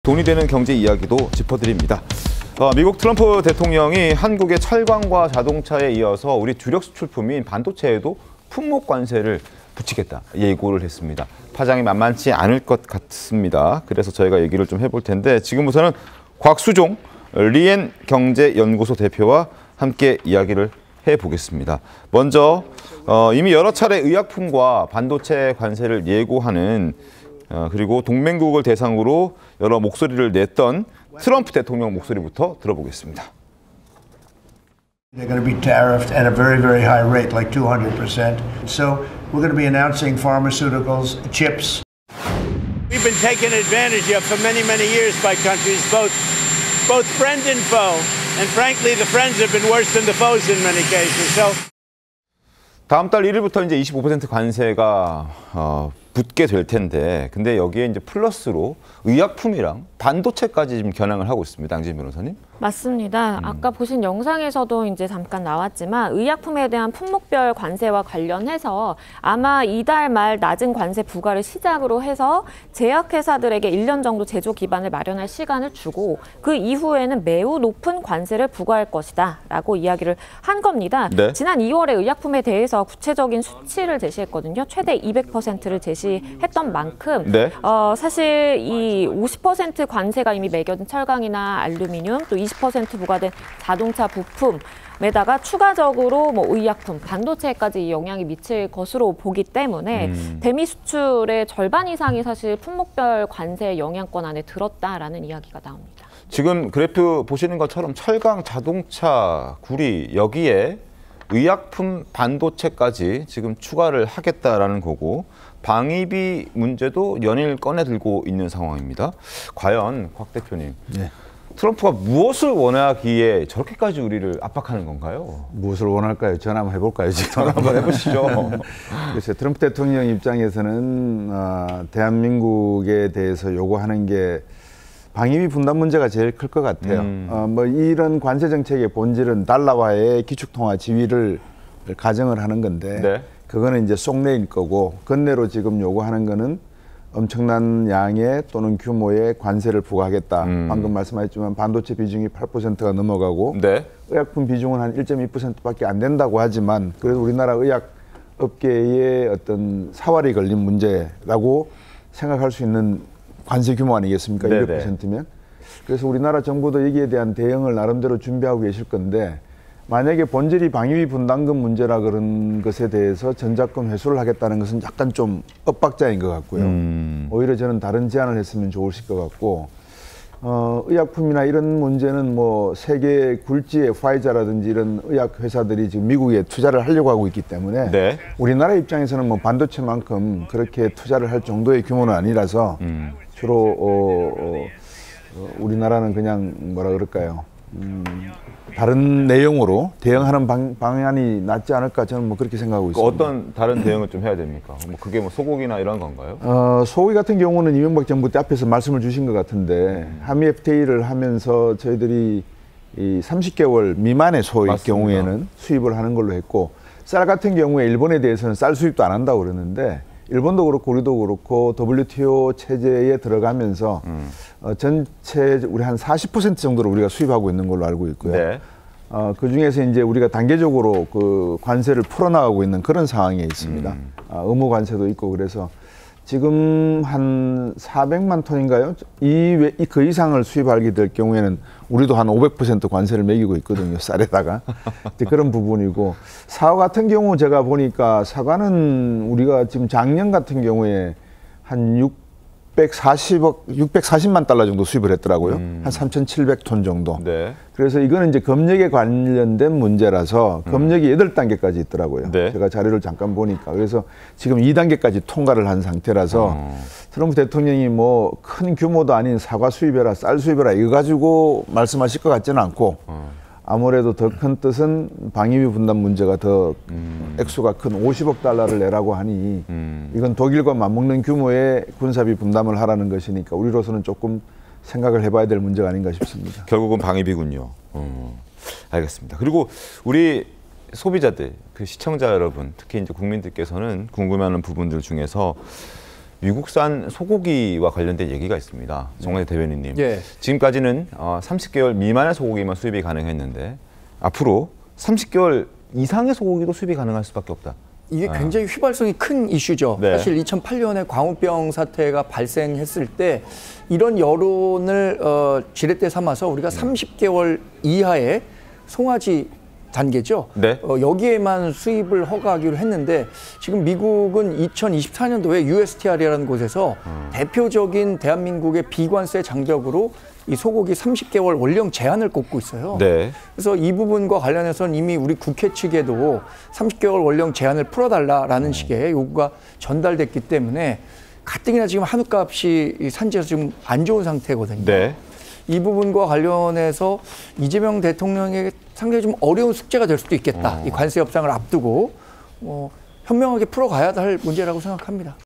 돈이 되는 경제 이야기도 짚어드립니다. 미국 트럼프 대통령이 한국의 철강과 자동차에 이어서 우리 주력 수출품인 반도체에도 품목 관세를 붙이겠다 예고를 했습니다. 파장이 만만치 않을 것 같습니다. 그래서 저희가 얘기를 좀 해볼 텐데 지금부터는 곽수종 리엔 경제연구소 대표와 함께 이야기를 해보겠습니다. 먼저 이미 여러 차례 의약품과 반도체 관세를 예고하는 그리고 동맹국을 대상으로 여러 목소리를 냈던 트럼프 대통령 목소리부터 들어보겠습니다. They're going to be tariffed at a very, very high rate, like 200%. So we're going to be announcing pharmaceuticals, chips. We've been taken advantage of for many, many years by countries, both friend and foe. And frankly, the friends have been worse than the foes in many cases. So 다음 달 1일부터 이제 25% 관세가 붙게 될 텐데, 근데 여기에 이제 플러스로 의약품이랑 반도체까지 지금 겨냥을 하고 있습니다. 양진 변호사님. 맞습니다. 아까 보신 영상에서도 이제 잠깐 나왔지만 의약품에 대한 품목별 관세와 관련해서 아마 이달 말 낮은 관세 부과를 시작으로 해서 제약회사들에게 1년 정도 제조 기반을 마련할 시간을 주고 그 이후에는 매우 높은 관세를 부과할 것이다 라고 이야기를 한 겁니다. 네. 지난 2월에 의약품에 대해서 구체적인 수치를 제시했거든요. 최대 200%를 제시했던 만큼 네. 사실 이 50% 관세가 이미 매겨진 철강이나 알루미늄 또 20% 부과된 자동차 부품에다가 추가적으로 뭐 의약품, 반도체까지 영향이 미칠 것으로 보기 때문에 대미 수출의 절반 이상이 사실 품목별 관세 영향권 안에 들었다라는 이야기가 나옵니다. 지금 그래프 보시는 것처럼 철강, 자동차, 구리 여기에 의약품, 반도체까지 지금 추가를 하겠다라는 거고 방위비 문제도 연일 꺼내 들고 있는 상황입니다. 과연 곽 대표님, 네. 트럼프가 무엇을 원하기에 저렇게까지 우리를 압박하는 건가요? 무엇을 원할까요? 전화 한번 해볼까요? 지금 전화 한번 해보시죠. 그래서 트럼프 대통령 입장에서는 대한민국에 대해서 요구하는 게 방위비 분담 문제가 제일 클 것 같아요. 뭐 이런 관세 정책의 본질은 달러와의 기축통화 지위를 가정을 하는 건데 네. 그거는 이제 속내일 거고 건내로 지금 요구하는 거는 엄청난 양의 또는 규모의 관세를 부과하겠다. 방금 말씀하셨지만 반도체 비중이 8%가 넘어가고 네. 의약품 비중은 한 1.2%밖에 안 된다고 하지만 그래도 우리나라 의약 업계의 어떤 사활이 걸린 문제라고 생각할 수 있는 관세 규모 아니겠습니까? 네네. 200%면. 그래서 우리나라 정부도 여기에 대한 대응을 나름대로 준비하고 계실 건데 만약에 본질이 방위비 분담금 문제라 그런 것에 대해서 전작권 회수를 하겠다는 것은 약간 좀 엇박자인 것 같고요. 오히려 저는 다른 제안을 했으면 좋으실 것 같고 의약품이나 이런 문제는 뭐 세계 굴지의 화이자라든지 이런 의약 회사들이 지금 미국에 투자를 하려고 하고 있기 때문에 네. 우리나라 입장에서는 뭐 반도체만큼 그렇게 투자를 할 정도의 규모는 아니라서 주로 우리나라는 그냥 뭐라 그럴까요? 다른 내용으로 대응하는 방안이 낫지 않을까 저는 뭐 그렇게 생각하고 있습니다. 어떤 다른 대응을 좀 해야 됩니까? 뭐 그게 뭐 소고기나 이런 건가요? 소고기 같은 경우는 이명박 정부 때 앞에서 말씀을 주신 것 같은데 한미 FTA를 하면서 저희들이 이 30개월 미만의 소의 맞습니다. 경우에는 수입을 하는 걸로 했고 쌀 같은 경우에 일본에 대해서는 쌀 수입도 안 한다고 그러는데 일본도 그렇고 우리도 그렇고 WTO 체제에 들어가면서 전체 우리 한 40% 정도를 우리가 수입하고 있는 걸로 알고 있고요. 네. 그 중에서 이제 우리가 단계적으로 그 관세를 풀어나가고 있는 그런 상황에 있습니다. 의무 관세도 있고 그래서 지금 한 400만 톤인가요? 그 이상을 수입하게 될 경우에는 우리도 한 500% 관세를 매기고 있거든요. 쌀에다가. 그런 부분이고 사과 같은 경우 제가 보니까 사과는 우리가 지금 작년 같은 경우에 한 640만 달러 정도 수입을 했더라고요. 한 3,700톤 정도. 네. 그래서 이거는 이제 검역에 관련된 문제라서 검역이 8단계까지 있더라고요. 네. 제가 자료를 잠깐 보니까. 그래서 지금 2단계까지 통과를 한 상태라서 트럼프 대통령이 뭐 큰 규모도 아닌 사과 수입해라, 쌀 수입해라 이거 가지고 말씀하실 것 같지는 않고 아무래도 더 큰 뜻은 방위비 분담 문제가 더 액수가 큰 50억 달러를 내라고 하니 이건 독일과 맞먹는 규모의 군사비 분담을 하라는 것이니까 우리로서는 조금 생각을 해봐야 될 문제가 아닌가 싶습니다. 결국은 방위비군요. 알겠습니다. 그리고 우리 소비자들, 그 시청자 여러분, 특히 이제 국민들께서는 궁금해하는 부분들 중에서 미국산 소고기와 관련된 얘기가 있습니다. 정래 대변인님. 예. 지금까지는 30개월 미만의 소고기만 수입이 가능했는데 앞으로 30개월 이상의 소고기도 수입이 가능할 수밖에 없다. 이게 굉장히 휘발성이 큰 이슈죠. 네. 사실 2008년에 광우병 사태가 발생했을 때 이런 여론을 지렛대 삼아서 우리가 30개월 이하의 송아지 단계죠. 네. 여기에만 수입을 허가하기로 했는데 지금 미국은 2024년도에 USTR이라는 곳에서 대표적인 대한민국의 비관세 장벽으로 이 소고기 30개월 원령 제한을 꼽고 있어요. 네. 그래서 이 부분과 관련해서는 이미 우리 국회 측에도 30개월 원령 제한을 풀어달라라는 식의 요구가 전달됐기 때문에 가뜩이나 지금 한우값이 이 산지에서 지금 안 좋은 상태거든요. 네. 이 부분과 관련해서 이재명 대통령에게 상당히 좀 어려운 숙제가 될 수도 있겠다. 이 관세 협상을 앞두고 현명하게 풀어가야 할 문제라고 생각합니다.